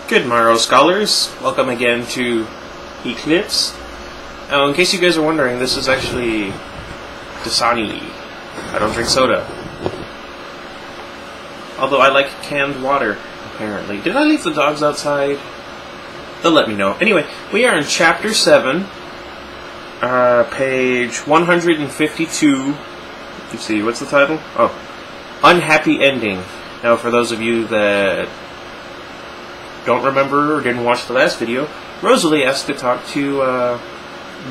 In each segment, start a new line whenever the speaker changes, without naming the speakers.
Good morrow, scholars. Welcome again to Eclipse. Now, in case you guys are wondering, this is actually Rosalie. I don't drink soda. Although I like canned water, apparently. Did I leave the dogs outside? They'll let me know. Anyway, we are in Chapter 7, page 152. Let's see, what's the title? Oh, Unhappy Ending. Now, for those of you that don't remember or didn't watch the last video, Rosalie asked to talk to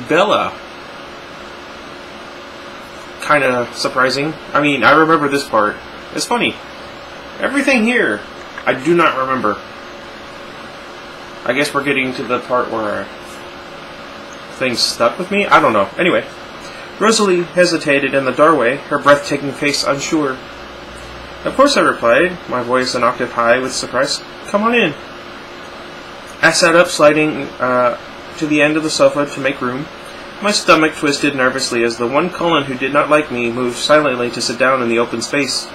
Bella. Kind of surprising. I mean, I remember this part. It's funny. Everything here, I do not remember. I guess we're getting to the part where things stuck with me? I don't know. Anyway, Rosalie hesitated in the doorway, her breathtaking face unsure. Of course, I replied, my voice an octave high with surprise. Come on in. I sat up, sliding to the end of the sofa to make room. My stomach twisted nervously as the one Cullen who did not like me moved silently to sit down in the open space.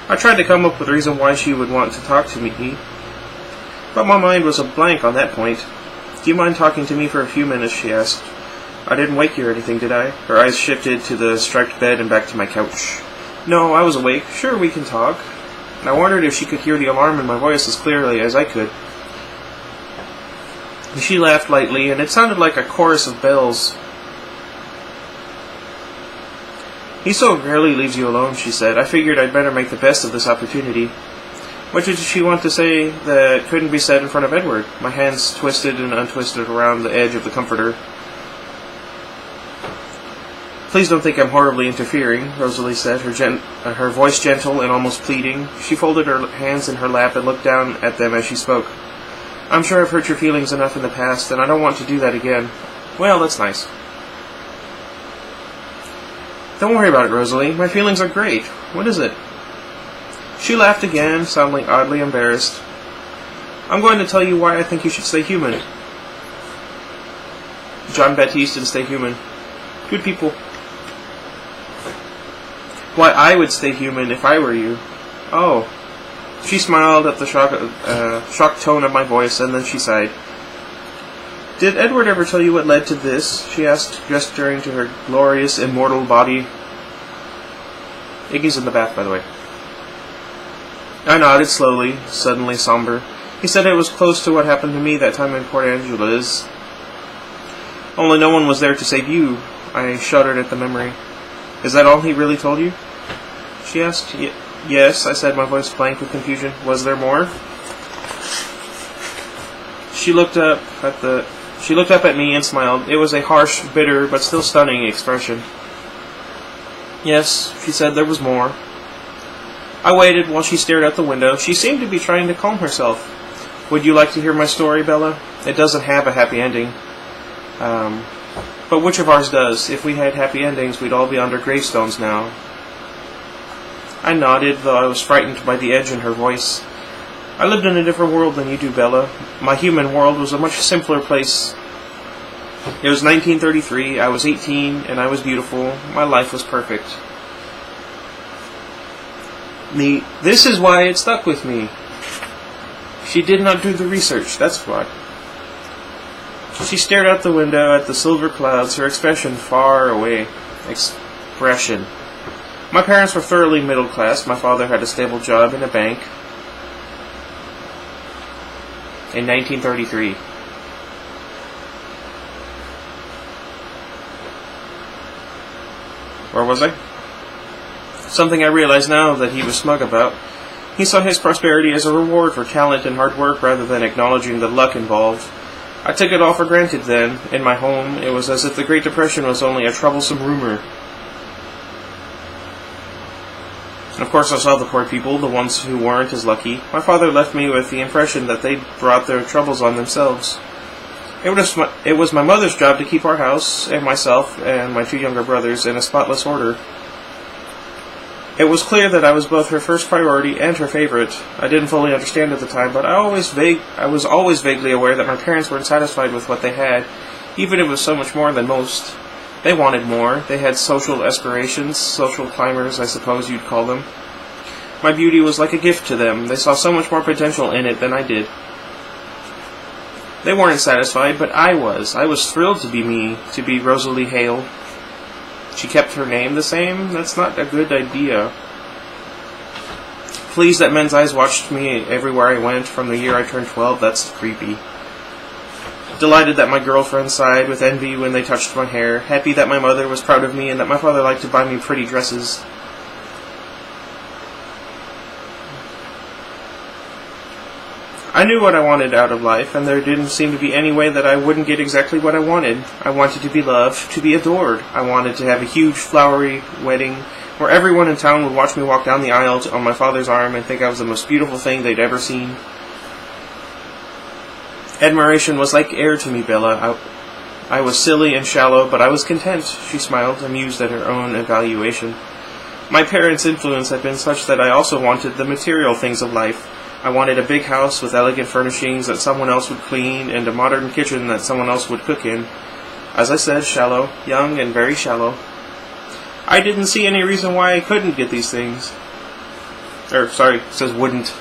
I tried to come up with a reason why she would want to talk to me, but my mind was a blank on that point. Do you mind talking to me for a few minutes, she asked. I didn't wake you or anything, did I? Her eyes shifted to the striped bed and back to my couch. No, I was awake. Sure, we can talk. And I wondered if she could hear the alarm in my voice as clearly as I could. She laughed lightly, and it sounded like a chorus of bells. He so rarely leaves you alone, she said. I figured I'd better make the best of this opportunity. What did she want to say that couldn't be said in front of Edward? My hands twisted and untwisted around the edge of the comforter. Please don't think I'm horribly interfering, Rosalie said, her voice gentle and almost pleading. She folded her hands in her lap and looked down at them as she spoke. I'm sure I've hurt your feelings enough in the past, and I don't want to do that again. Well, that's nice. Don't worry about it, Rosalie. My feelings are great. What is it? She laughed again, sounding oddly embarrassed. I'm going to tell you why I think you should stay human. John Baptiste and stay human. Good people. Why I would stay human if I were you. Oh. She smiled at the shocked tone of my voice, and then she sighed. Did Edward ever tell you what led to this? She asked, gesturing to her glorious, immortal body. Iggy's in the bath, by the way. I nodded slowly, suddenly somber. He said it was close to what happened to me that time in Port Angeles. Only no one was there to save you. I shuddered at the memory. Is that all he really told you? She asked. Yes, I said, my voice blank with confusion. Was there more? She looked up at me and smiled. It was a harsh, bitter, but still stunning expression. Yes, she said, there was more. I waited while she stared out the window. She seemed to be trying to calm herself. Would you like to hear my story, Bella? It doesn't have a happy ending. But which of ours does? If we had happy endings, we'd all be under gravestones now. I nodded, though I was frightened by the edge in her voice. I lived in a different world than you do, Bella. My human world was a much simpler place. It was 1933, I was 18, and I was beautiful. My life was perfect. This is why it stuck with me. She did not do the research, that's why. She stared out the window at the silver clouds, her expression far away. Expression. My parents were thoroughly middle class. My father had a stable job in a bank. In 1933. Where was I? Something I realize now that he was smug about. He saw his prosperity as a reward for talent and hard work rather than acknowledging the luck involved. I took it all for granted then. In my home, it was as if the Great Depression was only a troublesome rumor. Of course, I saw the poor people, the ones who weren't as lucky. My father left me with the impression that they'd brought their troubles on themselves. It was my mother's job to keep our house, and myself, and my two younger brothers, in a spotless order. It was clear that I was both her first priority and her favorite. I didn't fully understand at the time, but I was always vaguely aware that my parents weren't satisfied with what they had, even if it was so much more than most. They wanted more. They had social aspirations, social climbers, I suppose you'd call them. My beauty was like a gift to them. They saw so much more potential in it than I did. They weren't satisfied, but I was. I was thrilled to be me, to be Rosalie Hale. She kept her name the same? That's not a good idea. Pleased that men's eyes watched me everywhere I went from the year I turned 12, that's creepy. Delighted that my girlfriends sighed with envy when they touched my hair. Happy that my mother was proud of me and that my father liked to buy me pretty dresses. I knew what I wanted out of life, and there didn't seem to be any way that I wouldn't get exactly what I wanted. I wanted to be loved, to be adored. I wanted to have a huge, flowery wedding where everyone in town would watch me walk down the aisle on my father's arm and think I was the most beautiful thing they'd ever seen. Admiration was like air to me, Bella. I was silly and shallow, but I was content. She smiled, amused at her own evaluation. My parents' influence had been such that I also wanted the material things of life. I wanted a big house with elegant furnishings that someone else would clean and a modern kitchen that someone else would cook in. As I said, shallow, young and very shallow. I didn't see any reason why I couldn't get these things. It says wouldn't.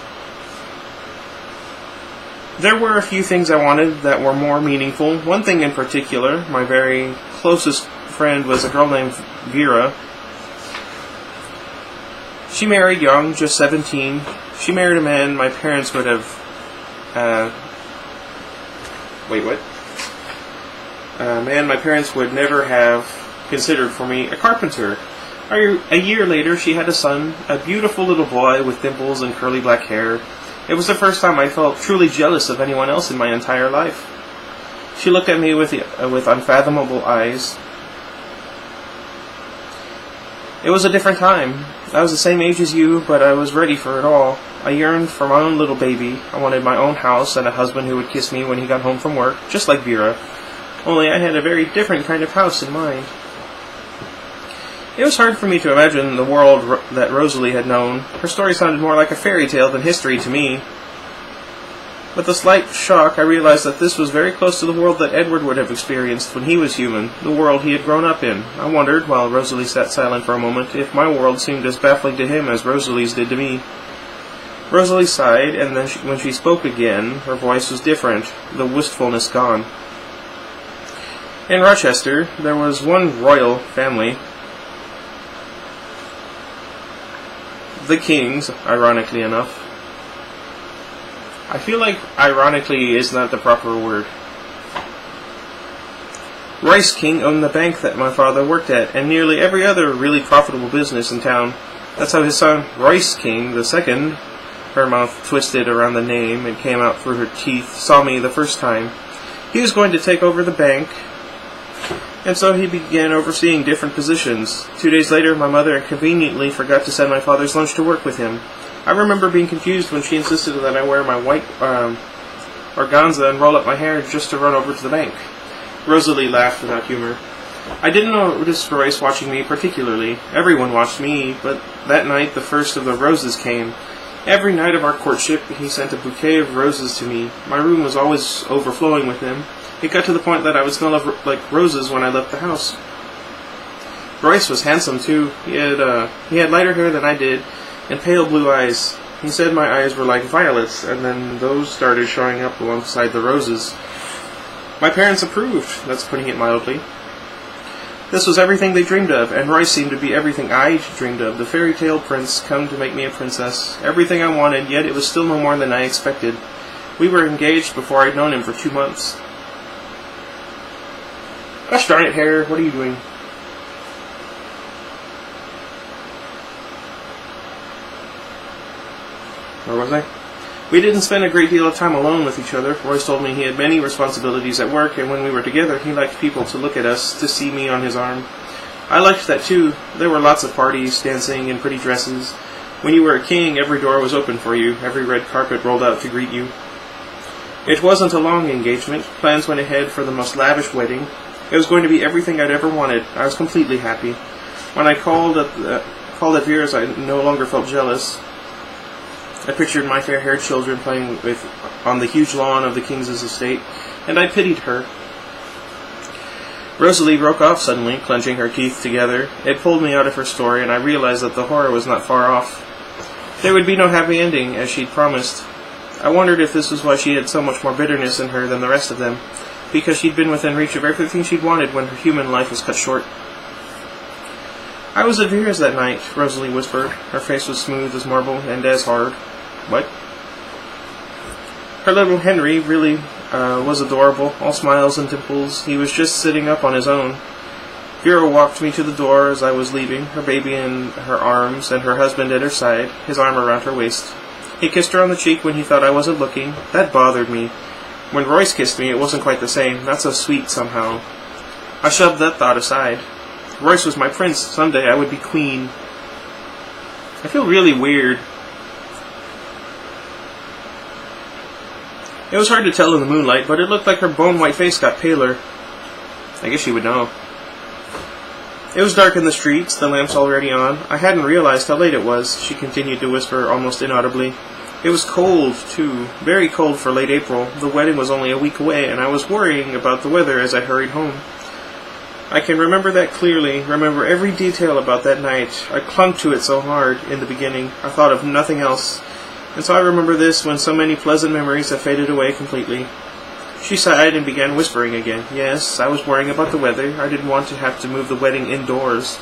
There were a few things I wanted that were more meaningful. One thing in particular, my very closest friend was a girl named Vera. She married young, just 17. She married a man my parents would have... A man my parents would never have considered for me, a carpenter. A year later, she had a son, a beautiful little boy with dimples and curly black hair. It was the first time I felt truly jealous of anyone else in my entire life. She looked at me with unfathomable eyes. It was a different time. I was the same age as you, but I was ready for it all. I yearned for my own little baby. I wanted my own house and a husband who would kiss me when he got home from work, just like Vera. Only I had a very different kind of house in mind. It was hard for me to imagine the world that Rosalie had known. Her story sounded more like a fairy tale than history to me. With a slight shock, I realized that this was very close to the world that Edward would have experienced when he was human, the world he had grown up in. I wondered, while Rosalie sat silent for a moment, if my world seemed as baffling to him as Rosalie's did to me. Rosalie sighed, and then when she spoke again, her voice was different, the wistfulness gone. In Rochester, there was one royal family. The Kings, ironically enough. I feel like ironically is not the proper word. Rice King owned the bank that my father worked at, and nearly every other really profitable business in town. That's how his son, Rice King II, her mouth twisted around the name and came out through her teeth, saw me the first time. He was going to take over the bank, and so he began overseeing different positions. 2 days later, my mother conveniently forgot to send my father's lunch to work with him. I remember being confused when she insisted that I wear my white organza and roll up my hair just to run over to the bank. Rosalie laughed without humor. I didn't notice Royce watching me particularly. Everyone watched me, but that night the first of the roses came. Every night of our courtship, he sent a bouquet of roses to me. My room was always overflowing with them. It got to the point that I would smell like roses when I left the house. Royce was handsome, too. He had lighter hair than I did, and pale blue eyes. He said my eyes were like violets, and then those started showing up alongside the roses. My parents approved, that's putting it mildly. This was everything they dreamed of, and Royce seemed to be everything I'd dreamed of. The fairy tale prince come to make me a princess. Everything I wanted, yet it was still no more than I expected. We were engaged before I'd known him for 2 months. Gosh darn it, Hare, what are you doing? Where was I? We didn't spend a great deal of time alone with each other. Royce told me he had many responsibilities at work, and when we were together, he liked people to look at us, to see me on his arm. I liked that too. There were lots of parties, dancing, in pretty dresses. When you were a king, every door was open for you, every red carpet rolled out to greet you. It wasn't a long engagement. Plans went ahead for the most lavish wedding. It was going to be everything I'd ever wanted. I was completely happy. When I called at Vera's, I no longer felt jealous. I pictured my fair-haired children playing on the huge lawn of the king's estate, and I pitied her. Rosalie broke off suddenly, clenching her teeth together. It pulled me out of her story, and I realized that the horror was not far off. There would be no happy ending, as she'd promised. I wondered if this was why she had so much more bitterness in her than the rest of them, because she'd been within reach of everything she'd wanted when her human life was cut short. "I was at Vera's that night," Rosalie whispered. Her face was smooth as marble and as hard. "What?" Her little Henry really was adorable, all smiles and dimples. He was just sitting up on his own. Vera walked me to the door as I was leaving, her baby in her arms and her husband at her side, his arm around her waist. He kissed her on the cheek when he thought I wasn't looking. That bothered me. When Royce kissed me, it wasn't quite the same, not so sweet somehow. I shoved that thought aside. Royce was my prince. Someday I would be queen. I feel really weird. It was hard to tell in the moonlight, but it looked like her bone-white face got paler. I guess she would know. It was dark in the streets, the lamps already on. I hadn't realized how late it was, she continued to whisper almost inaudibly. It was cold, too, very cold for late April. The wedding was only a week away, and I was worrying about the weather as I hurried home. I can remember that clearly, remember every detail about that night. I clung to it so hard in the beginning. I thought of nothing else. And so I remember this when so many pleasant memories have faded away completely. She sighed and began whispering again. Yes, I was worrying about the weather. I didn't want to have to move the wedding indoors.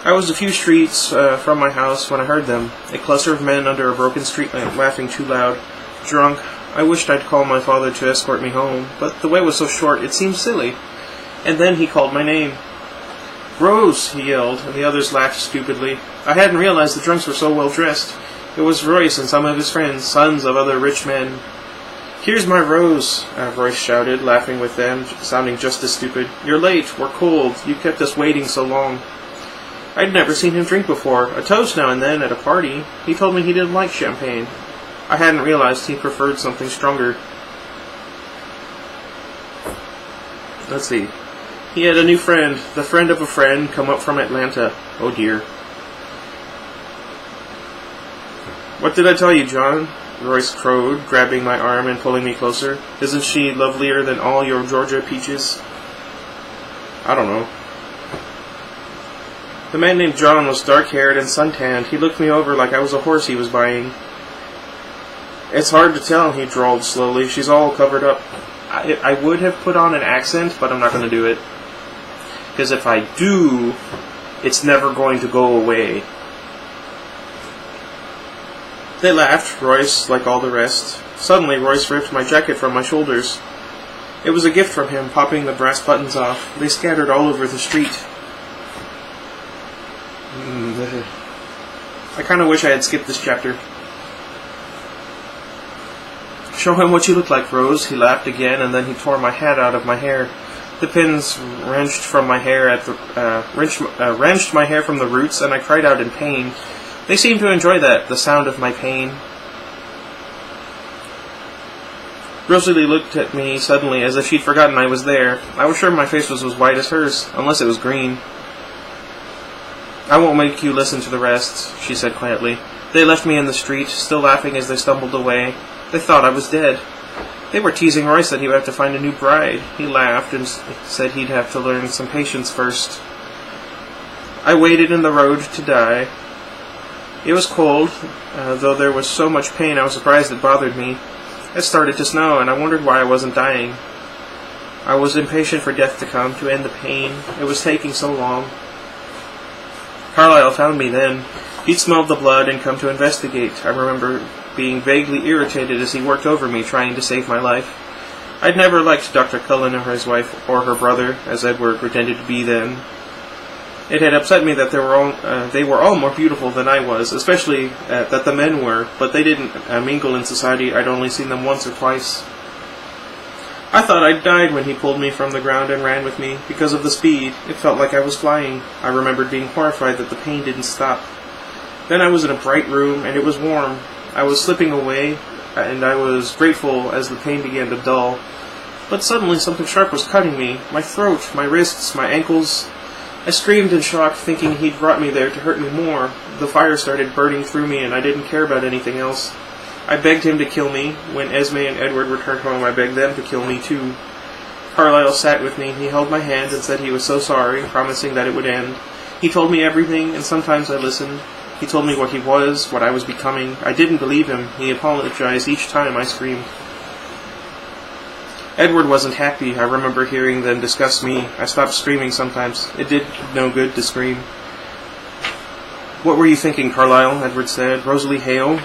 I was a few streets from my house when I heard them. A cluster of men under a broken street lamp laughing too loud. Drunk. I wished I'd call my father to escort me home, but the way was so short it seemed silly. And then he called my name. "Rose!" he yelled, and the others laughed stupidly. I hadn't realized the drunks were so well dressed. It was Royce and some of his friends, sons of other rich men. "Here's my Rose," Royce shouted, laughing with them, sounding just as stupid. "You're late. We're cold. You kept us waiting so long." I'd never seen him drink before. A toast now and then at a party. He told me he didn't like champagne. I hadn't realized he preferred something stronger. Let's see. He had a new friend, the friend of a friend, come up from Atlanta. Oh dear. "What did I tell you, John?" Royce crowed, grabbing my arm and pulling me closer. "Isn't she lovelier than all your Georgia peaches?" I don't know. The man named John was dark-haired and suntanned. He looked me over like I was a horse he was buying. "It's hard to tell," he drawled slowly. "She's all covered up." I would have put on an accent, but I'm not going to do it. Because if I do, it's never going to go away. They laughed, Royce, like all the rest. Suddenly, Royce ripped my jacket from my shoulders. It was a gift from him, popping the brass buttons off. They scattered all over the street. I kind of wish I had skipped this chapter. "Show him what you look like, Rose," he laughed again, and then he tore my hat out of my hair. The pins wrenched from my hair wrenched my hair from the roots, and I cried out in pain. They seemed to enjoy that, the sound of my pain. Rosalie looked at me suddenly, as if she'd forgotten I was there. I was sure my face was as white as hers, unless it was green. "I won't make you listen to the rest," she said quietly. They left me in the street, still laughing as they stumbled away. They thought I was dead. They were teasing Royce that he would have to find a new bride. He laughed and said he'd have to learn some patience first. I waited in the road to die. It was cold, though there was so much pain I was surprised it bothered me. It started to snow, and I wondered why I wasn't dying. I was impatient for death to come, to end the pain. It was taking so long. Carlyle found me then. He'd smelled the blood and come to investigate. I remember being vaguely irritated as he worked over me, trying to save my life. I'd never liked Dr. Cullen or his wife, or her brother, as Edward pretended to be then. It had upset me that they were all more beautiful than I was, especially that the men were, but they didn't mingle in society. I'd only seen them once or twice. I thought I'd died when he pulled me from the ground and ran with me. Because of the speed, it felt like I was flying. I remembered being horrified that the pain didn't stop. Then I was in a bright room, and it was warm. I was slipping away, and I was grateful as the pain began to dull. But suddenly something sharp was cutting me. My throat, my wrists, my ankles. I screamed in shock, thinking he'd brought me there to hurt me more. The fire started burning through me, and I didn't care about anything else. I begged him to kill me. When Esme and Edward returned home, I begged them to kill me too. Carlyle sat with me. He held my hand and said he was so sorry, promising that it would end. He told me everything, and sometimes I listened. He told me what he was, what I was becoming. I didn't believe him. He apologized each time I screamed. Edward wasn't happy. I remember hearing them discuss me. I stopped screaming sometimes. It did no good to scream. "What were you thinking, Carlyle?" Edward said. "Rosalie Hale?"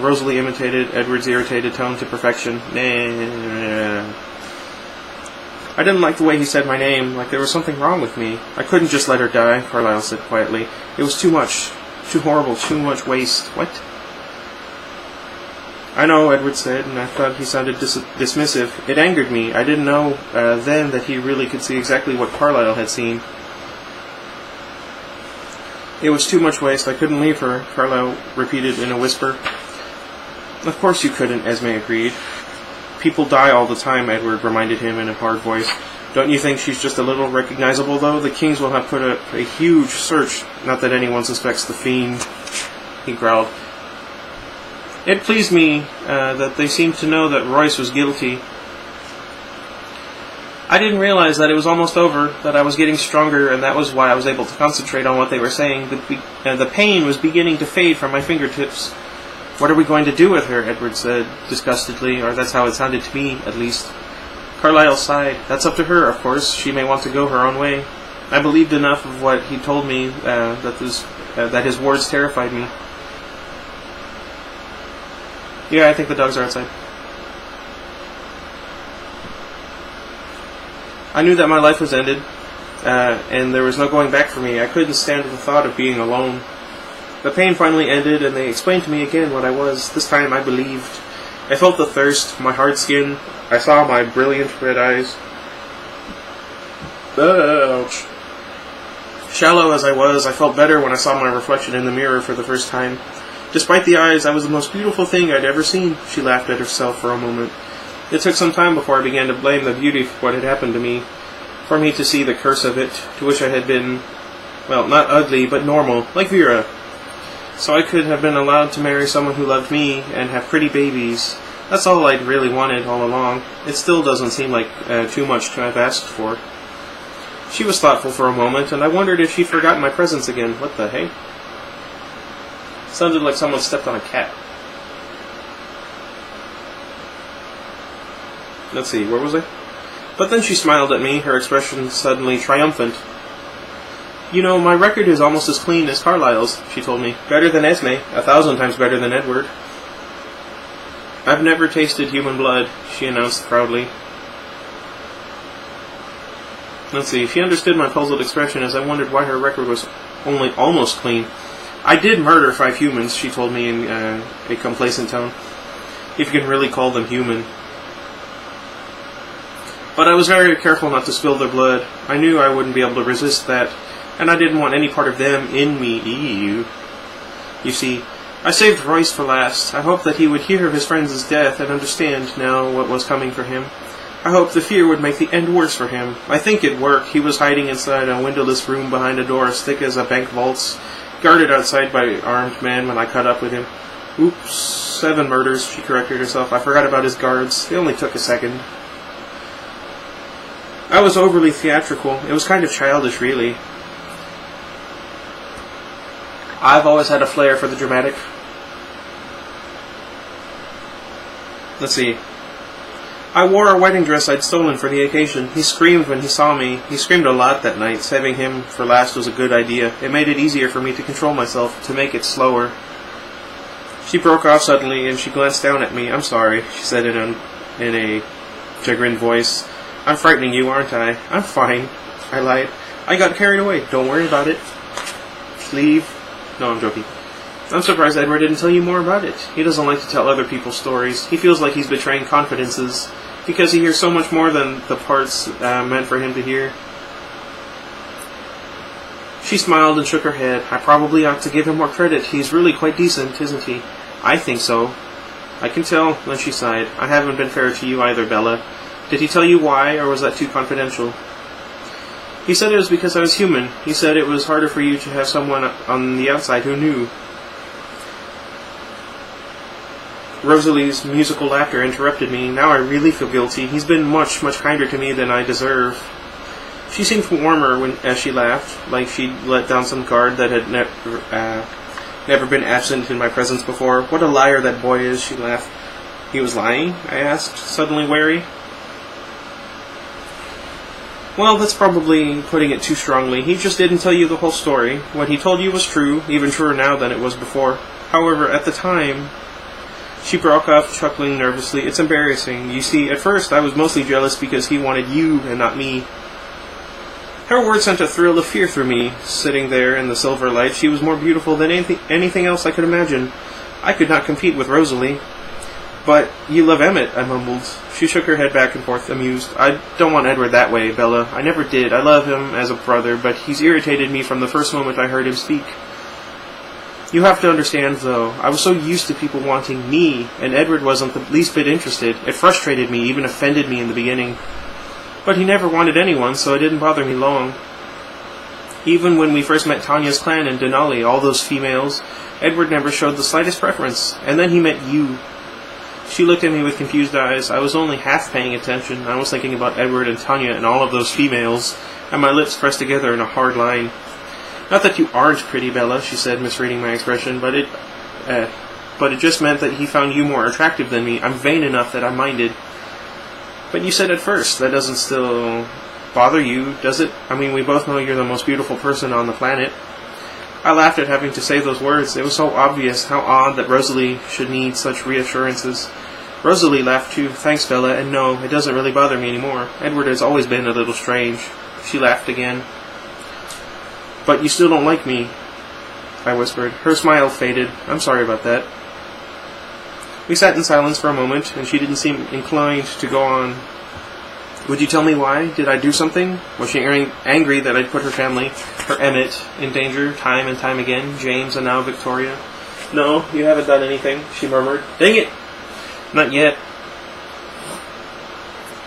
Rosalie imitated Edward's irritated tone to perfection. Nah. I didn't like the way he said my name, like there was something wrong with me. I couldn't just let her die, Carlyle said quietly. It was too much. Too horrible. Too much waste. What? "I know," Edward said, and I thought he sounded dismissive. It angered me. I didn't know then that he really could see exactly what Carlyle had seen. "It was too much waste. I couldn't leave her," Carlyle repeated in a whisper. "Of course you couldn't," Esme agreed. "People die all the time," Edward reminded him in a hard voice. "Don't you think she's just a little recognizable, though? The Kings will have put up a huge search. Not that anyone suspects the fiend," he growled. It pleased me that they seemed to know that Royce was guilty. I didn't realize that it was almost over, that I was getting stronger, and that was why I was able to concentrate on what they were saying. The pain was beginning to fade from my fingertips. "What are we going to do with her?" Edward said, disgustedly, or that's how it sounded to me, at least. Carlyle sighed. "That's up to her, of course. She may want to go her own way." I believed enough of what he told me that his words terrified me. Yeah, I think the dogs are outside. I knew that my life was ended, and there was no going back for me. I couldn't stand the thought of being alone. The pain finally ended, and they explained to me again what I was. This time I believed. I felt the thirst, my hard skin. I saw my brilliant red eyes. Ouch. Shallow as I was, I felt better when I saw my reflection in the mirror for the first time. Despite the eyes, I was the most beautiful thing I'd ever seen. She laughed at herself for a moment. It took some time before I began to blame the beauty for what had happened to me, for me to see the curse of it, to wish I had been, well, not ugly, but normal, like Vera. So I could have been allowed to marry someone who loved me and have pretty babies. That's all I'd really wanted all along. It still doesn't seem like too much to have asked for. She was thoughtful for a moment, and I wondered if she'd forgotten my presence again. What the hey? Sounded like someone stepped on a cat. Let's see, where was I? But then she smiled at me, her expression suddenly triumphant. "You know, my record is almost as clean as Carlyle's," she told me. "Better than Esme, 1,000 times better than Edward." "I've never tasted human blood," she announced proudly. Let's see, she understood my puzzled expression as I wondered why her record was only almost clean. "I did murder 5 humans," she told me in a complacent tone. If you can really call them human. But I was very careful not to spill their blood. I knew I wouldn't be able to resist that, and I didn't want any part of them in me. Ew. You see, I saved Royce for last. I hoped that he would hear of his friend's death and understand now what was coming for him. I hoped the fear would make the end worse for him. I think it worked. He was hiding inside a windowless room behind a door as thick as a bank vault's, guarded outside by armed men when I caught up with him. Oops, 7 murders, she corrected herself. I forgot about his guards. They only took a second. I was overly theatrical. It was kind of childish, really. I've always had a flair for the dramatic. Let's see. I wore a wedding dress I'd stolen for the occasion. He screamed when he saw me. He screamed a lot that night. Saving him for last was a good idea. It made it easier for me to control myself, to make it slower. She broke off suddenly, and she glanced down at me. "I'm sorry," she said in a chagrined voice. "I'm frightening you, aren't I?" "I'm fine," I lied. "I got carried away. Don't worry about it." Leave. No, I'm joking. "I'm surprised Edward didn't tell you more about it. He doesn't like to tell other people's stories. He feels like he's betraying confidences, because he hears so much more than the parts meant for him to hear." She smiled and shook her head. "I probably ought to give him more credit. He's really quite decent, isn't he?" "I think so." "I can tell." Then she sighed. "I haven't been fair to you either, Bella. Did he tell you why, or was that too confidential?" "He said it was because I was human. He said it was harder for you to have someone on the outside who knew." Rosalie's musical laughter interrupted me. Now I really feel guilty. He's been much, much kinder to me than I deserve. She seemed warmer as she laughed, like she'd let down some guard that had never been absent in my presence before. What a liar that boy is, she laughed. He was lying? I asked, suddenly wary. Well, that's probably putting it too strongly. He just didn't tell you the whole story. What he told you was true, even truer now than it was before. However, at the time... She broke off, chuckling nervously. It's embarrassing. You see, at first I was mostly jealous because he wanted you and not me. Her words sent a thrill of fear through me. Sitting there in the silver light, she was more beautiful than anything else I could imagine. I could not compete with Rosalie. But you love Emmett, I mumbled. She shook her head back and forth, amused. I don't want Edward that way, Bella. I never did. I love him as a brother, but he's irritated me from the first moment I heard him speak. You have to understand, though, I was so used to people wanting me, and Edward wasn't the least bit interested. It frustrated me, even offended me in the beginning. But he never wanted anyone, so it didn't bother me long. Even when we first met Tanya's clan in Denali, all those females, Edward never showed the slightest preference. And then he met you. She looked at me with confused eyes. I was only half paying attention. I was thinking about Edward and Tanya and all of those females, and my lips pressed together in a hard line. Not that you aren't pretty, Bella, she said, misreading my expression, but it just meant that he found you more attractive than me. I'm vain enough that I minded. But you said at first, that doesn't still bother you, does it? I mean, we both know you're the most beautiful person on the planet. I laughed at having to say those words. It was so obvious, how odd that Rosalie should need such reassurances. Rosalie laughed too. Thanks, Bella, and no, it doesn't really bother me anymore. Edward has always been a little strange. She laughed again. But you still don't like me, I whispered. Her smile faded. I'm sorry about that. We sat in silence for a moment, and she didn't seem inclined to go on. Would you tell me why? Did I do something? Was she angry that I'd put her family, her Emmett, in danger time and time again, James and now Victoria? No, you haven't done anything, she murmured. Dang it! Not yet.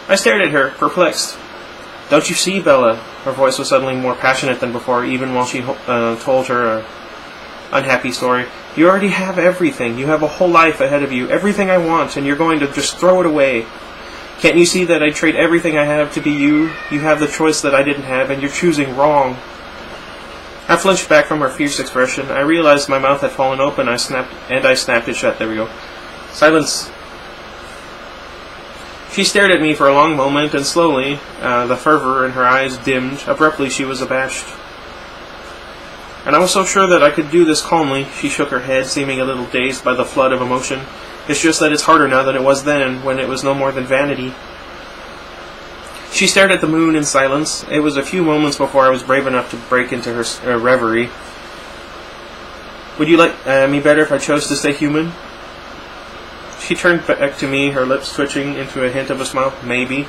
I stared at her, perplexed. Don't you see, Bella? Her voice was suddenly more passionate than before, even while she told her unhappy story. You already have everything. You have a whole life ahead of you, everything I want, and you're going to just throw it away. Can't you see that I'd trade everything I have to be you? You have the choice that I didn't have, and you're choosing wrong. I flinched back from her fierce expression. I realized my mouth had fallen open. I snapped it shut. There we go. Silence. She stared at me for a long moment, and slowly, the fervor in her eyes dimmed. Abruptly, she was abashed. And I was so sure that I could do this calmly. She shook her head, seeming a little dazed by the flood of emotion. It's just that it's harder now than it was then, when it was no more than vanity. She stared at the moon in silence. It was a few moments before I was brave enough to break into her reverie. Would you like me better if I chose to stay human? She turned back to me, her lips twitching into a hint of a smile. Maybe.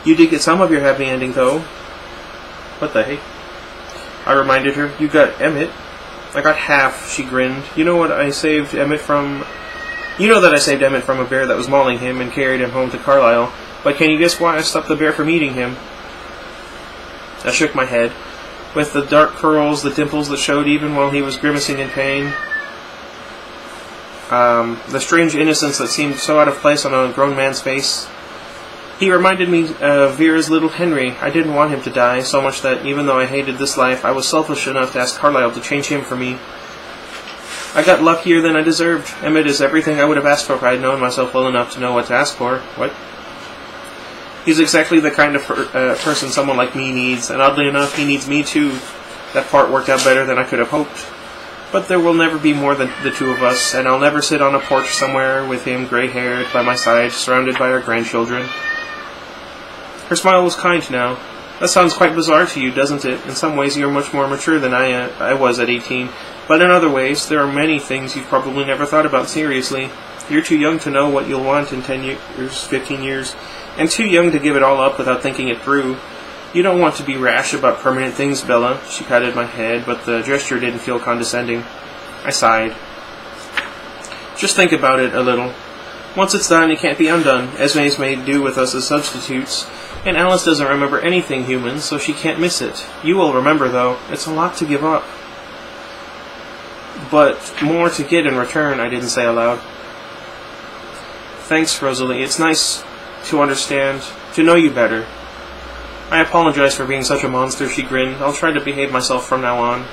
You did get some of your happy ending, though. What the heck? I reminded her. You got Emmett. I got half, she grinned. You know that I saved Emmett from a bear that was mauling him and carried him home to Carlisle. But can you guess why I stopped the bear from eating him? I shook my head. With the dark curls, the dimples that showed even while he was grimacing in pain. The strange innocence that seemed so out of place on a grown man's face. He reminded me of Vera's little Henry. I didn't want him to die, so much that, even though I hated this life, I was selfish enough to ask Carlisle to change him for me. I got luckier than I deserved. Emmett is everything I would have asked for if I had known myself well enough to know what to ask for. What? He's exactly the kind of person someone like me needs, and oddly enough, he needs me too. That part worked out better than I could have hoped. But there will never be more than the two of us, and I'll never sit on a porch somewhere with him gray-haired by my side, surrounded by our grandchildren. Her smile was kind now. That sounds quite bizarre to you, doesn't it? In some ways you're much more mature than I was at 18, but in other ways there are many things you've probably never thought about seriously. You're too young to know what you'll want in 10 years, 15 years, and too young to give it all up without thinking it through. You don't want to be rash about permanent things, Bella. She patted my head, but the gesture didn't feel condescending. I sighed. Just think about it a little. Once it's done, it can't be undone. Esme's made do with us as substitutes, and Alice doesn't remember anything human, so she can't miss it. You will remember, though. It's a lot to give up. But more to get in return, I didn't say aloud. Thanks, Rosalie. It's nice to understand, to know you better. I apologize for being such a monster, she grinned. I'll try to behave myself from now on.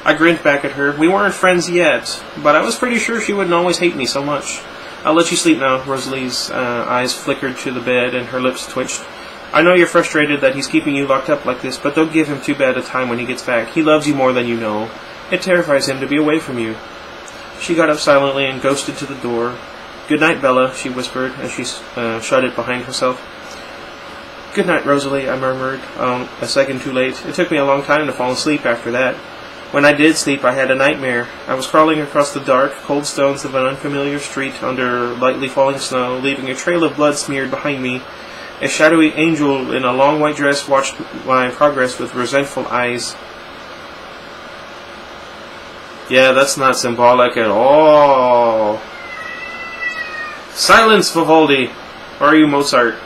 I grinned back at her. We weren't friends yet, but I was pretty sure she wouldn't always hate me so much. I'll let you sleep now. Rosalie's eyes flickered to the bed and her lips twitched. I know you're frustrated that he's keeping you locked up like this, but don't give him too bad a time when he gets back. He loves you more than you know. It terrifies him to be away from you. She got up silently and ghosted to the door. Good night, Bella, she whispered as she shut it behind herself. Good night, Rosalie, I murmured, a second too late. It took me a long time to fall asleep after that. When I did sleep, I had a nightmare. I was crawling across the dark, cold stones of an unfamiliar street under lightly falling snow, leaving a trail of blood smeared behind me. A shadowy angel in a long white dress watched my progress with resentful eyes. Yeah, that's not symbolic at all. Silence, Vivaldi! Or are you Mozart?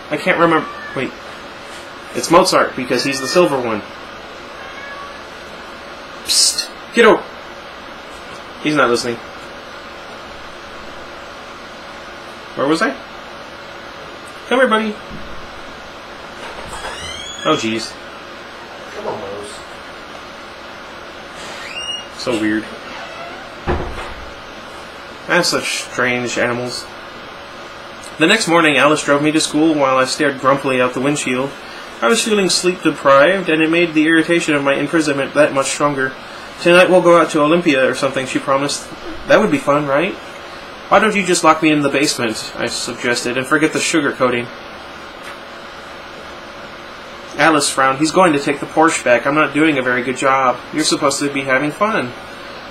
I can't remember. Wait. It's Mozart, because he's the silver one. Psst! Get over! He's not listening. Where was I? Come here, buddy. Oh, jeez.
Come on, Rose.
So weird. I have such strange animals. The next morning, Alice drove me to school while I stared grumpily out the windshield. I was feeling sleep-deprived, and it made the irritation of my imprisonment that much stronger. Tonight we'll go out to Olympia or something, she promised. That would be fun, right? Why don't you just lock me in the basement, I suggested, and forget the sugar coating. Alice frowned. He's going to take the Porsche back. I'm not doing a very good job. You're supposed to be having fun.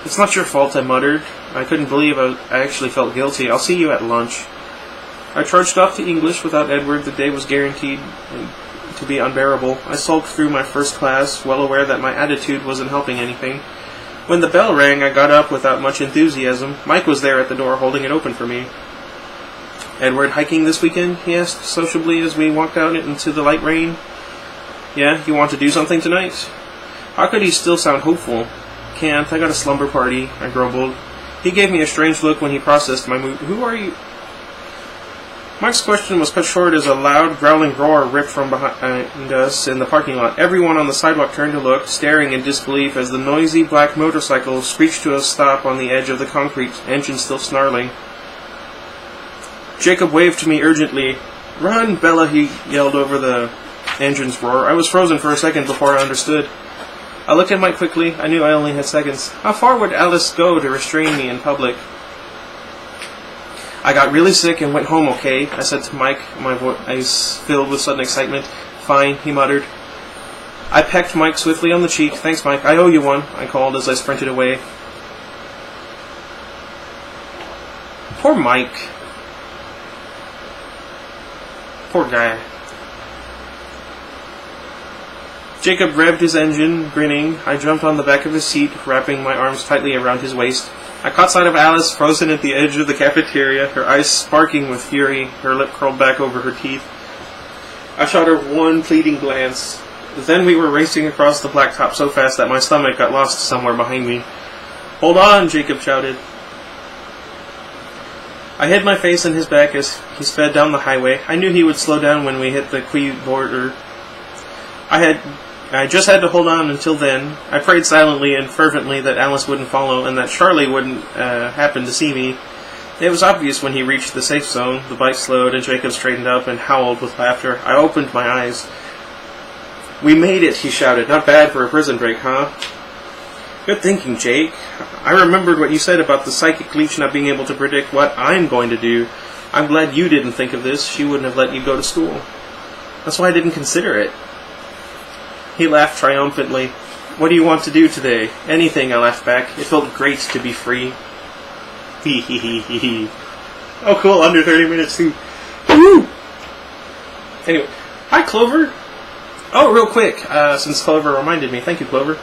It's not your fault, I muttered. I couldn't believe I actually felt guilty. I'll see you at lunch. I trudged off to English without Edward. The day was guaranteed to be unbearable. I sulked through my first class, well aware that my attitude wasn't helping anything. When the bell rang, I got up without much enthusiasm. Mike was there at the door, holding it open for me. Edward, hiking this weekend? He asked sociably as we walked out into the light rain. Yeah, you want to do something tonight? How could he still sound hopeful? Can't, I got a slumber party, I grumbled. He gave me a strange look when he processed my move. Who are you? Mike's question was cut short as a loud, growling roar ripped from behind us in the parking lot. Everyone on the sidewalk turned to look, staring in disbelief as the noisy black motorcycle screeched to a stop on the edge of the concrete, engine still snarling. Jacob waved to me urgently. Run, Bella, he yelled over the engine's roar. I was frozen for a second before I understood. I looked at Mike quickly. I knew I only had seconds. How far would Alice go to restrain me in public? I got really sick and went home, okay? I said to Mike, my voice filled with sudden excitement. Fine, he muttered. I pecked Mike swiftly on the cheek. Thanks, Mike. I owe you one, I called as I sprinted away. Poor Mike. Poor guy. Jacob revved his engine, grinning. I jumped on the back of his seat, wrapping my arms tightly around his waist. I caught sight of Alice, frozen at the edge of the cafeteria, her eyes sparking with fury, her lip curled back over her teeth. I shot her one pleading glance. Then we were racing across the blacktop so fast that my stomach got lost somewhere behind me. Hold on, Jacob shouted. I hid my face in his back as he sped down the highway. I knew he would slow down when we hit the Qui border. I just had to hold on until then. I prayed silently and fervently that Alice wouldn't follow and that Charlie wouldn't happen to see me. It was obvious when he reached the safe zone. The bike slowed and Jacob straightened up and howled with laughter. I opened my eyes. We made it, he shouted. Not bad for a prison break, huh? Good thinking, Jake. I remembered what you said about the psychic leech not being able to predict what I'm going to do. I'm glad you didn't think of this. She wouldn't have let you go to school. That's why I didn't consider it. He laughed triumphantly. What do you want to do today? Anything, I laughed back. It felt great to be free. Hee hee hee hee hee. Oh cool, under 30 minutes too. Woo! Anyway, hi Clover. Oh, real quick, since Clover reminded me. Thank you, Clover.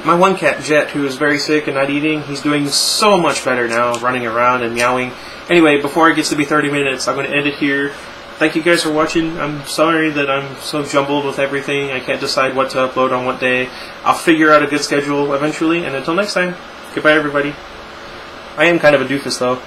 My one cat, Jet, who is very sick and not eating, he's doing so much better now, running around and meowing. Anyway, before it gets to be 30 minutes, I'm going to end it here. Thank you guys for watching. I'm sorry that I'm so jumbled with everything. I can't decide what to upload on what day. I'll figure out a good schedule eventually, and until next time, goodbye everybody. I am kind of a doofus though.